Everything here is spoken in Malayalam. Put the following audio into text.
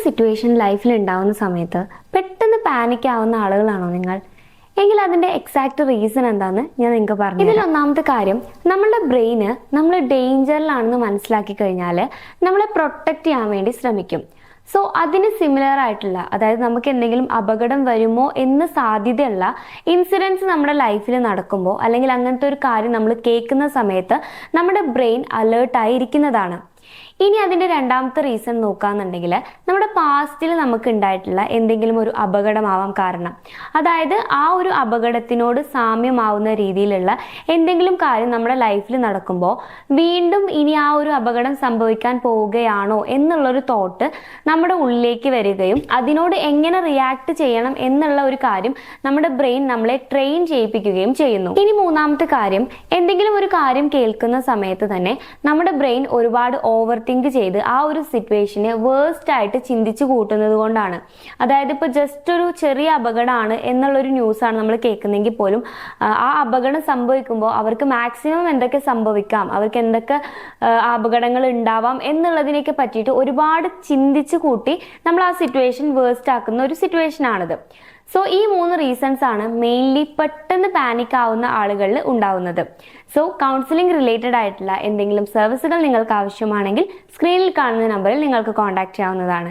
സിറ്റുവേഷൻ ലൈഫിൽ ഉണ്ടാവുന്ന സമയത്ത് പെട്ടെന്ന് പാനിക് ആവുന്ന ആളുകളാണോ നിങ്ങൾ? എങ്കിൽ അതിന്റെ എക്സാക്ട് റീസൺ എന്താന്ന് ഞാൻ നിങ്ങൾക്ക് പറഞ്ഞു. ഇതിൽ ഒന്നാമത്തെ കാര്യം, നമ്മളുടെ ബ്രെയിന് നമ്മൾ ഡേഞ്ചറിലാണെന്ന് മനസ്സിലാക്കി കഴിഞ്ഞാൽ നമ്മളെ പ്രൊട്ടക്ട് ചെയ്യാൻ വേണ്ടി ശ്രമിക്കും. സോ അതിന് സിമിലർ ആയിട്ടുള്ള, അതായത് നമുക്ക് എന്തെങ്കിലും അപകടം വരുമോ എന്ന് സാധ്യതയുള്ള ഇൻസിഡൻസ് നമ്മുടെ ലൈഫിൽ നടക്കുമ്പോൾ, അല്ലെങ്കിൽ അങ്ങനത്തെ ഒരു കാര്യം നമ്മൾ കേൾക്കുന്ന സമയത്ത് നമ്മുടെ ബ്രെയിൻ അലേർട്ടായിരിക്കുന്നതാണ്. ഇനി അതിൻ്റെ രണ്ടാമത്തെ റീസൺ നോക്കുകയാണെന്നുണ്ടെങ്കിൽ, നമ്മുടെ പാസ്റ്റിൽ നമുക്ക് ഉണ്ടായിട്ടുള്ള എന്തെങ്കിലും ഒരു അപകടമാവാം കാരണം. അതായത് ആ ഒരു അപകടത്തിനോട് സാമ്യമാവുന്ന രീതിയിലുള്ള എന്തെങ്കിലും കാര്യം നമ്മുടെ ലൈഫിൽ നടക്കുമ്പോൾ വീണ്ടും ഇനി ആ ഒരു അപകടം സംഭവിക്കാൻ പോവുകയാണോ എന്നുള്ളൊരു തോട്ട് നമ്മുടെ ഉള്ളിലേക്ക് വരികയും അതിനോട് എങ്ങനെ റിയാക്ട് ചെയ്യണം എന്നുള്ള ഒരു കാര്യം നമ്മുടെ ബ്രെയിൻ നമ്മളെ ട്രെയിൻ ചെയ്യിപ്പിക്കുകയും ചെയ്യുന്നു. ഇനി മൂന്നാമത്തെ കാര്യം, എന്തെങ്കിലും ഒരു കാര്യം കേൾക്കുന്ന സമയത്ത് തന്നെ നമ്മുടെ ബ്രെയിൻ ഒരുപാട് ഓവർ തിങ്ക് ചെയ്ത് ആ ഒരു സിറ്റുവേഷനെ വേഴ്സ്റ്റ് ആയിട്ട് ചിന്തിച്ചു കൂട്ടുന്നത് കൊണ്ടാണ്. അതായത് ഇപ്പോൾ ജസ്റ്റ് ഒരു ചെറിയ അപകടമാണ് എന്നുള്ളൊരു ന്യൂസാണ് നമ്മൾ കേൾക്കുന്നെങ്കിൽ പോലും ആ അപകടം സംഭവിക്കുമ്പോൾ അവർക്ക് മാക്സിമം എന്തൊക്കെ സംഭവിക്കാം, അവർക്ക് എന്തൊക്കെ അപകടങ്ങൾ ഉണ്ടാവാം എന്നുള്ളതിനെയൊക്കെ പറ്റിയിട്ട് ഒരുപാട് ചിന്തിച്ചു കൂട്ടി നമ്മൾ ആ സിറ്റുവേഷൻ വേഴ്സ്റ്റ് ആക്കുന്ന ഒരു സിറ്റുവേഷൻ ആണിത്. സോ ഈ 3 റീസൺസ് ആണ് മെയിൻലി പെട്ടെന്ന് പാനിക് ആവുന്ന ആളുകളിൽ ഉണ്ടാവുന്നത്. സോ കൗൺസിലിംഗ് റിലേറ്റഡ് ആയിട്ടുള്ള എന്തെങ്കിലും സർവീസുകൾ നിങ്ങൾക്ക് ആവശ്യമാണെങ്കിൽ സ്ക്രീനിൽ കാണുന്ന നമ്പറിൽ നിങ്ങൾക്ക് കോൺടാക്ട് ചെയ്യാവുന്നതാണ്.